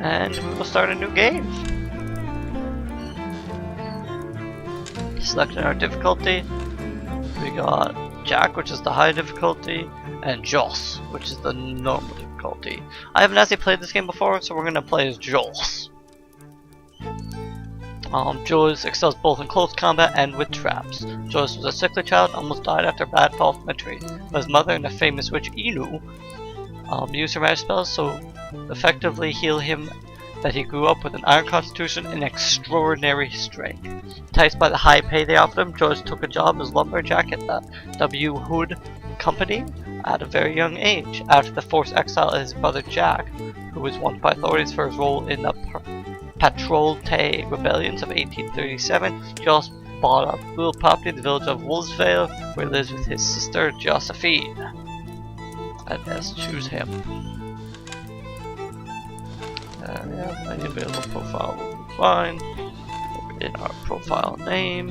And we will start a new game. Selecting our difficulty, we got Jack, which is the high difficulty, and Joss, which is the normal difficulty. I haven't actually played this game before, so we're gonna play as Joss. Joss excels both in close combat and with traps. Joss was a sickly child, almost died after a bad fall from a tree. But his mother and the famous witch Inu used her magic spells so effectively heal him that he grew up with an iron constitution and extraordinary strength. Enticed by the high pay they offered him, Joss took a job as lumberjack at the W. Hood Company at a very young age. After the forced exile of his brother Jack, who was wanted by authorities for his role in the Patriote rebellions of 1837, Joss bought up rural property in the village of Wolfsvale, where he lives with his sister Josephine. And let's choose him. Yeah, any available profile will be fine. In our profile name.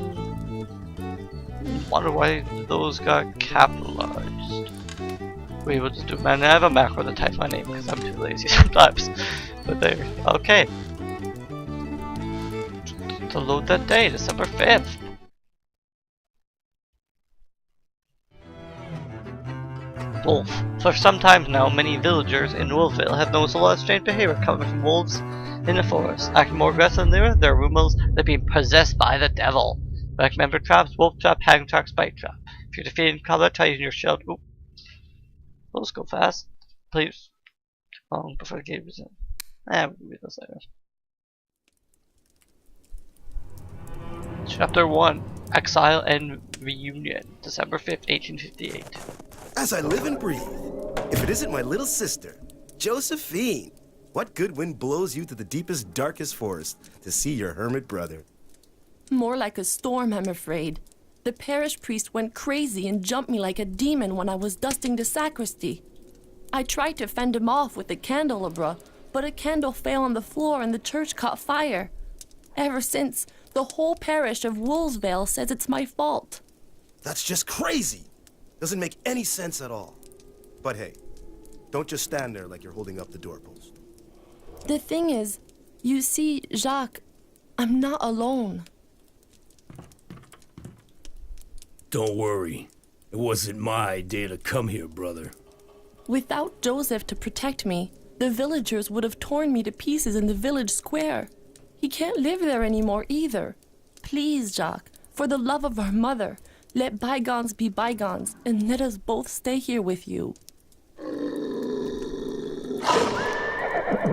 Wonder why those got capitalized. We will just do, man, I have a macro to type my name because I'm too lazy sometimes. But there, okay. To load that day, December 5th. Wolf. For some time now, many villagers in Wolfville have noticed a lot of strange behavior coming from wolves in the forest. Acting more aggressive than they were, there are rumors they're being possessed by the devil. Member traps, wolf trap, hang trap, spike trap. If you're defeating combat, try using your shield. Ooh. Those go fast. Please. Before the game is in. We'll read this later. Chapter 1. Exile and Reunion. December 5th, 1858. As I live and breathe, if it isn't my little sister, Josephine, what good wind blows you to the deepest, darkest forest to see your hermit brother? More like a storm, I'm afraid. The parish priest went crazy and jumped me like a demon when I was dusting the sacristy. I tried to fend him off with the candelabra, but a candle fell on the floor and the church caught fire. Ever since, the whole parish of Wolfsvale says it's my fault. That's just crazy! Doesn't make any sense at all. But hey, don't just stand there like you're holding up the doorpost. The thing is, you see, Jacques, I'm not alone. Don't worry. It wasn't my idea to come here, brother. Without Joseph to protect me, the villagers would have torn me to pieces in the village square. He can't live there anymore either. Please, Jacques, for the love of our mother, let bygones be bygones, and let us both stay here with you.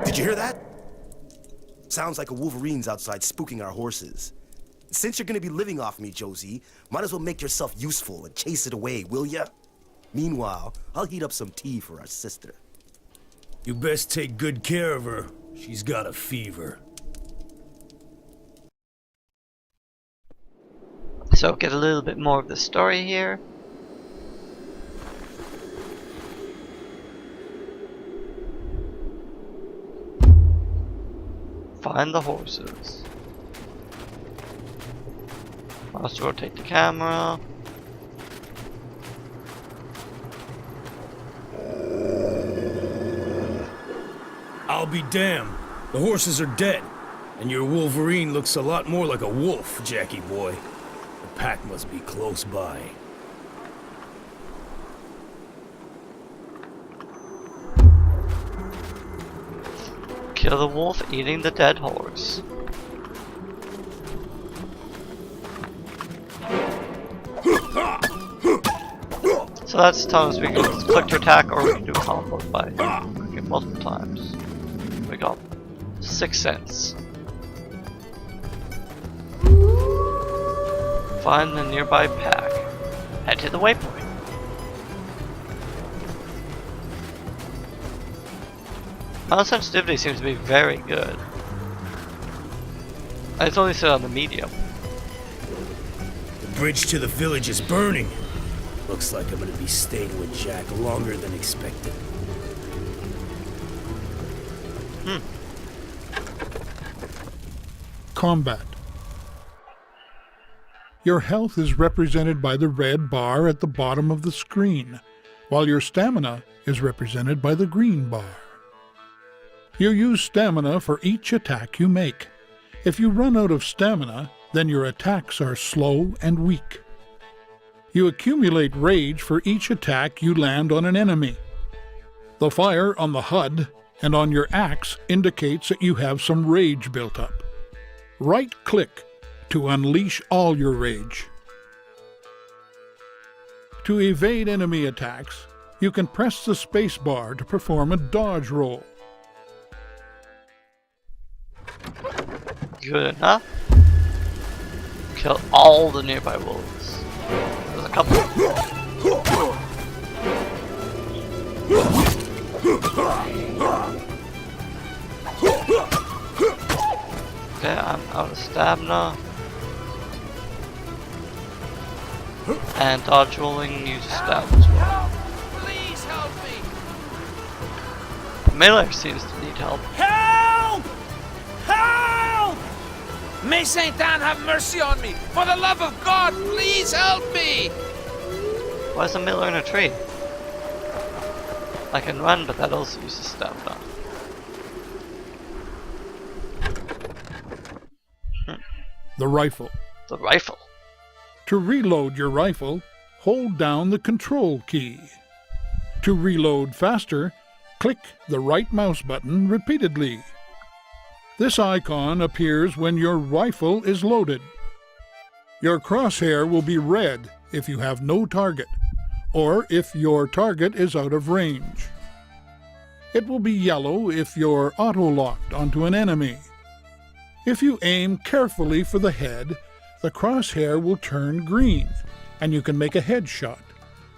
Did you hear that? Sounds like a wolverine's outside spooking our horses. Since you're gonna be living off me, Josie, might as well make yourself useful and chase it away, will ya? Meanwhile, I'll heat up some tea for our sister. You best take good care of her. She's got a fever. So get a little bit more of the story here. Find the horses. Let's rotate the camera. I'll be damned. The horses are dead. And your Wolverine looks a lot more like a wolf, Jackie boy. The pack must be close by. Kill the wolf eating the dead horse. So that's telling us we can click to attack or we can do combos by clicking multiple times. We got 6 cents. Find the nearby pack. Head to the waypoint. Mouse sensitivity seems to be very good. It's only set on the medium. The bridge to the village is burning. Looks like I'm gonna be staying with Jack longer than expected. Combat. Your health is represented by the red bar at the bottom of the screen, while your stamina is represented by the green bar. You use stamina for each attack you make. If you run out of stamina, then your attacks are slow and weak. You accumulate rage for each attack you land on an enemy. The fire on the HUD and on your axe indicates that you have some rage built up. Right-click to unleash all your rage. To evade enemy attacks, you can press the space bar to perform a dodge roll. Good enough. Kill all the nearby wolves. There's a couple. Okay, I'm out of stamina. And dodge rolling uses stamina as well. Please help me! Melee seems to need help. Help! Help! May Saint Anne have mercy on me! For the love of God, please help me! Why is a miller in a tree? I can run, but that also uses stamina. The rifle. The rifle. To reload your rifle, hold down the Control key. To reload faster, click the right mouse button repeatedly. This icon appears when your rifle is loaded. Your crosshair will be red if you have no target, or if your target is out of range. It will be yellow if you're auto-locked onto an enemy. If you aim carefully for the head, the crosshair will turn green, and you can make a headshot,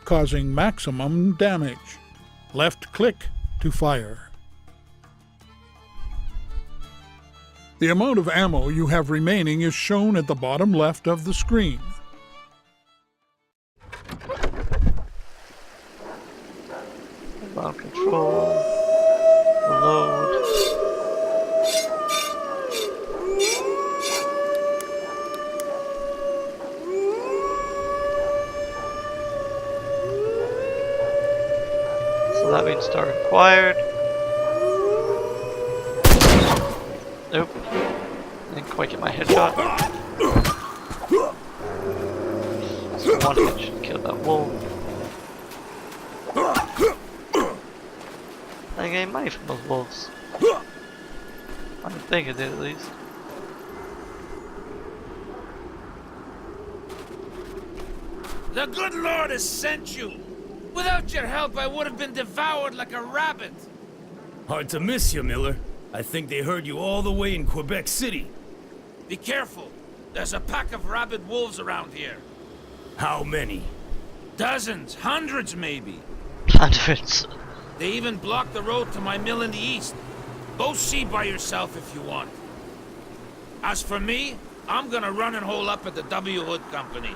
causing maximum damage. Left-click to fire. The amount of ammo you have remaining is shown at the bottom left of the screen. Ground control. Load. So that means start required. Nope. Didn't quite get my headshot. So one hit should kill that wolf. I gained money from those wolves. I think it did at least. The good Lord has sent you! Without your help, I would have been devoured like a rabbit! Hard to miss you, Miller. I think they heard you all the way in Quebec City. Be careful. There's a pack of rabid wolves around here. How many? Dozens, hundreds maybe. Hundreds. They even blocked the road to my mill in the east. Go see by yourself if you want. As for me, I'm gonna run and hole up at the W. Hood Company.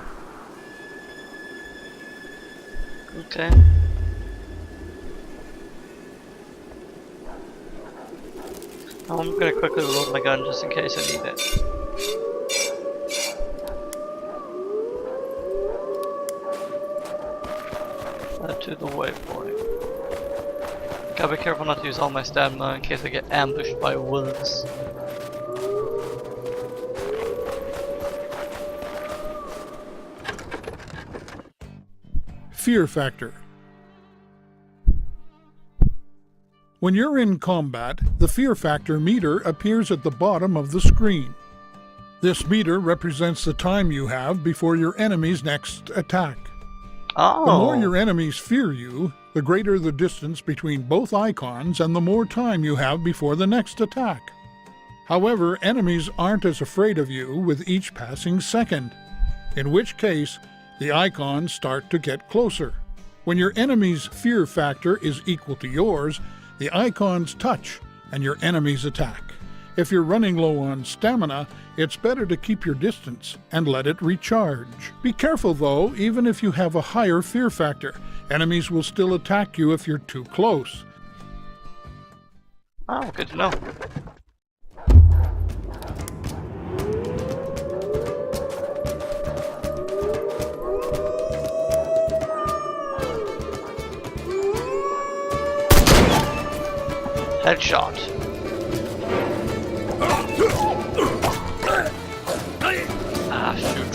Okay. I'm gonna quickly load my gun just in case I need it. Add to the waypoint. Gotta be careful not to use all my stamina in case I get ambushed by wolves. Fear factor. When you're in combat, the fear factor meter appears at the bottom of the screen. This meter represents the time you have before your enemy's next attack. Oh. The more your enemies fear you, the greater the distance between both icons and the more time you have before the next attack. However, enemies aren't as afraid of you with each passing second, in which case the icons start to get closer. When your enemy's fear factor is equal to yours, the icons touch and your enemies attack. If you're running low on stamina, it's better to keep your distance and let it recharge. Be careful though, even if you have a higher fear factor, enemies will still attack you if you're too close. Oh, good to know. Headshot. Ah, shoot.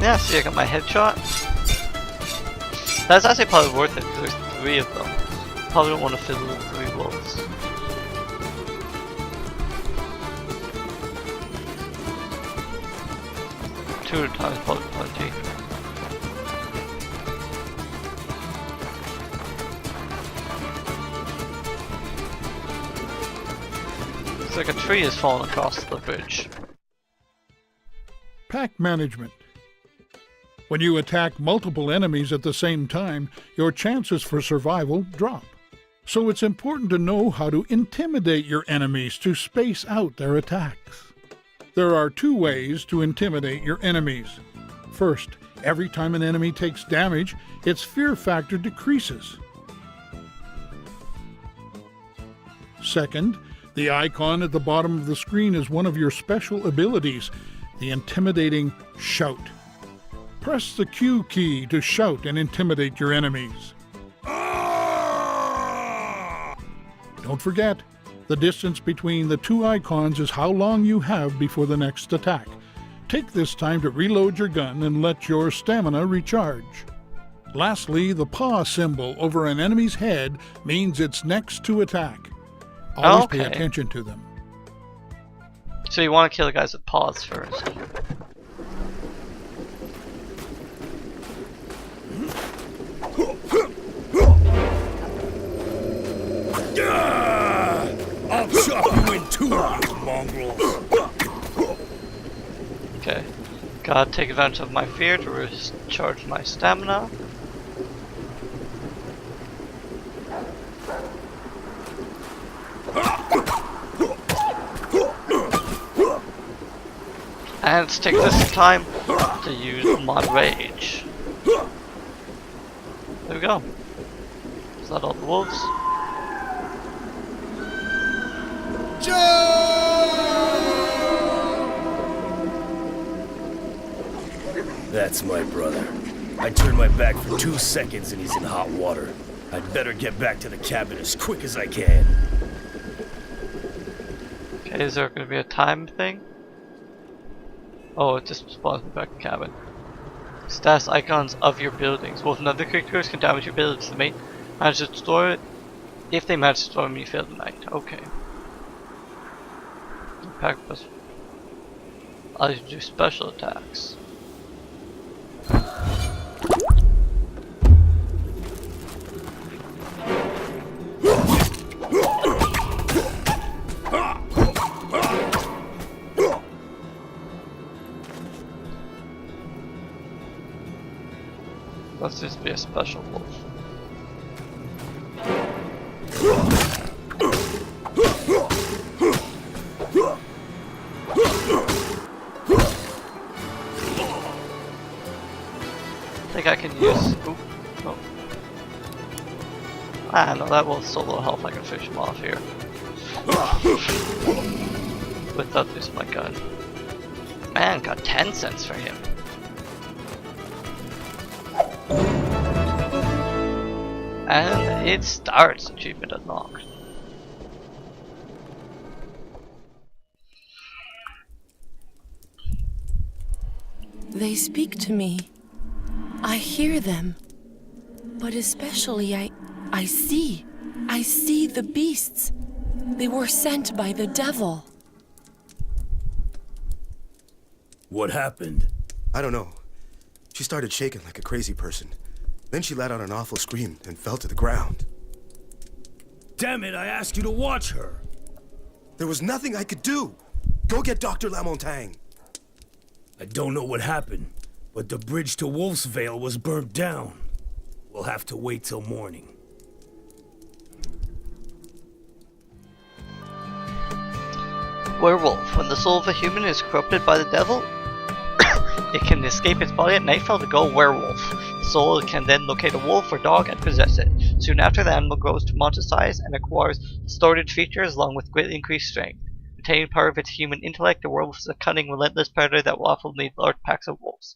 Yeah, see, I got my headshot. That's actually probably worth it because there's 3 of them. Probably don't want to fiddle with 3 wolves. Two at a time is probably plenty. Looks like a tree has fallen across the bridge. Pack management. When you attack multiple enemies at the same time, your chances for survival drop. So it's important to know how to intimidate your enemies to space out their attacks. There are 2 ways to intimidate your enemies. First, every time an enemy takes damage, its fear factor decreases. Second, the icon at the bottom of the screen is one of your special abilities, the intimidating shout. Press the Q key to shout and intimidate your enemies. Don't forget, the distance between the 2 icons is how long you have before the next attack. Take this time to reload your gun and let your stamina recharge. Lastly, the paw symbol over an enemy's head means it's next to attack. Always pay attention to them. So you want to kill the guys with paws first. I'll chop you in 2, you mongrels! Okay. Gotta take advantage of my fear to recharge my stamina. And let's take this time to use my rage. There we go. Is that all the wolves? That's my brother. I turned my back for 2 seconds and he's in hot water. I'd better get back to the cabin as quick as I can. Okay, is there going to be a time thing? Oh, it just spawns me back in the cabin. Status icons of your buildings. Wolf and other creatures can damage your buildings. They may manage to destroy it. If they manage to destroy them, you fail the night. Okay. Pack plus. I'll do special attacks. Let's just be a special wolf. I think I can use. Oop, oh. Ah, no, that wolf's so low health I can fish him off here. Without using my gun. Man, got 10 cents for him. And it starts. Achievement unlocked. They speak to me. I hear them. But especially I see. I see the beasts. They were sent by the devil. What happened? I don't know. She started shaking like a crazy person. Then she let out an awful scream and fell to the ground. Damn it, I asked you to watch her. There was nothing I could do. Go get Dr. Lamontagne. I don't know what happened, but the bridge to Wolf's Vale was burnt down. We'll have to wait till morning. Werewolf. When the soul of a human is corrupted by the devil, it can escape its body at nightfall to go werewolf. The soul can then locate a wolf or dog and possess it. Soon after, the animal grows to monster size and acquires distorted features along with greatly increased strength. Retaining part of its human intellect, the werewolf is a cunning, relentless predator that will often lead large packs of wolves.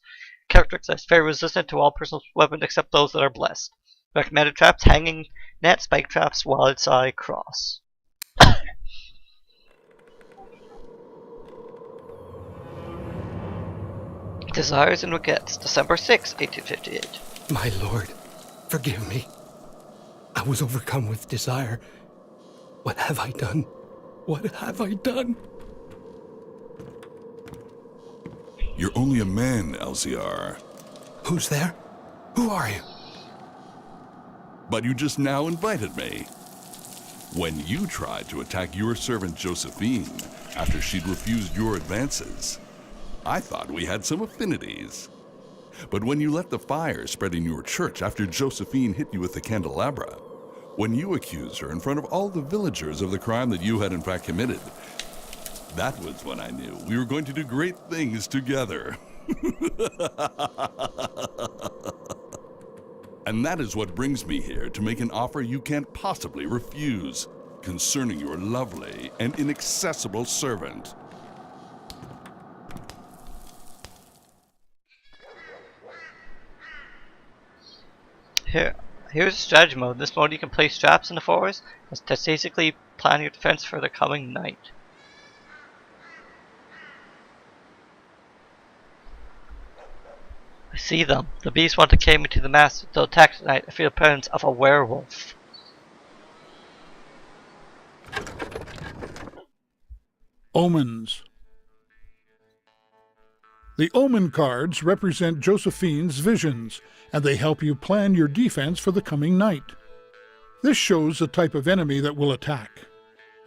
Characterized, very resistant to all personal weapons except those that are blessed. Recommended traps: hanging net, spike traps, wild's eye, cross. Desires and Regrets, December 6, 1858. My lord, forgive me. I was overcome with desire. What have I done? What have I done? You're only a man, LCR. Who's there? Who are you? But you just now invited me. When you tried to attack your servant Josephine after she'd refused your advances, I thought we had some affinities. But when you let the fire spread in your church after Josephine hit you with the candelabra, when you accused her in front of all the villagers of the crime that you had in fact committed, that was when I knew we were going to do great things together. And that is what brings me here to make an offer you can't possibly refuse concerning your lovely and inaccessible servant. Here's a strategy mode. In this mode you can place traps in the forest and strategically plan your defense for the coming night. I see them. The beasts want to carry me to the master. They'll attack tonight. I feel the presence of a werewolf. Omens. The omen cards represent Josephine's visions, and they help you plan your defense for the coming night. This shows the type of enemy that will attack.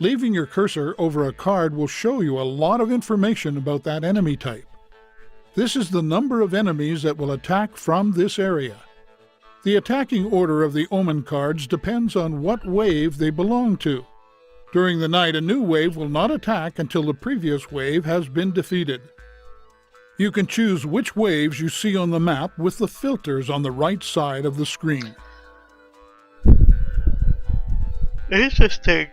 Leaving your cursor over a card will show you a lot of information about that enemy type. This is the number of enemies that will attack from this area. The attacking order of the omen cards depends on what wave they belong to. During the night, a new wave will not attack until the previous wave has been defeated. You can choose which waves you see on the map with the filters on the right side of the screen. Interesting.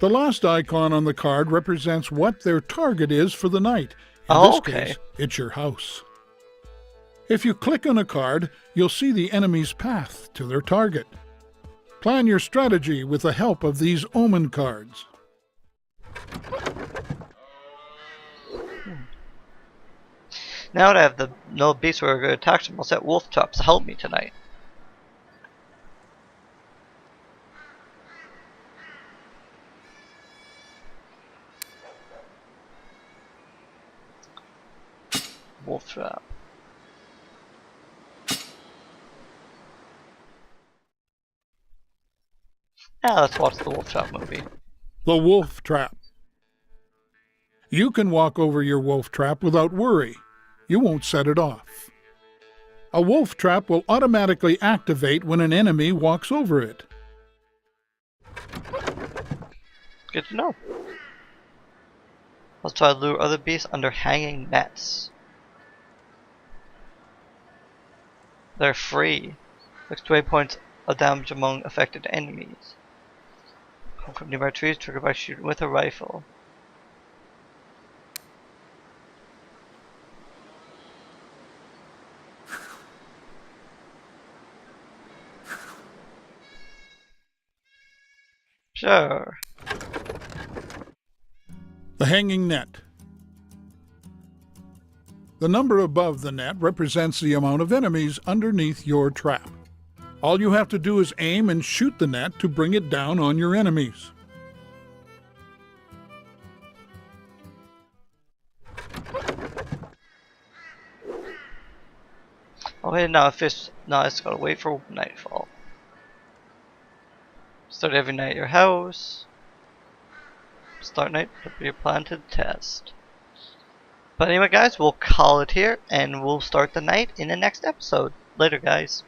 The last icon on the card represents what their target is for the night. In this case, it's your house. If you click on a card, you'll see the enemy's path to their target. Plan your strategy with the help of these omen cards. Now that I have the no beasts who are going to attack them, I'll set wolf traps to help me tonight. Wolf trap. Now let's watch the wolf trap movie. The wolf trap. You can walk over your wolf trap without worry. You won't set it off. A wolf trap will automatically activate when an enemy walks over it. Good to know. Let's try to lure other beasts under hanging nets. They're free. Fix 20 points of damage among affected enemies. Come from nearby trees, triggered by shooting with a rifle. Sure. The hanging net. The number above the net represents the amount of enemies underneath your trap. All you have to do is aim and shoot the net to bring it down on your enemies. Okay, now it's gotta wait for nightfall. Start every night at your house. Start night, prepare your plan to test. But anyway guys, we'll call it here and we'll start the night in the next episode. Later guys.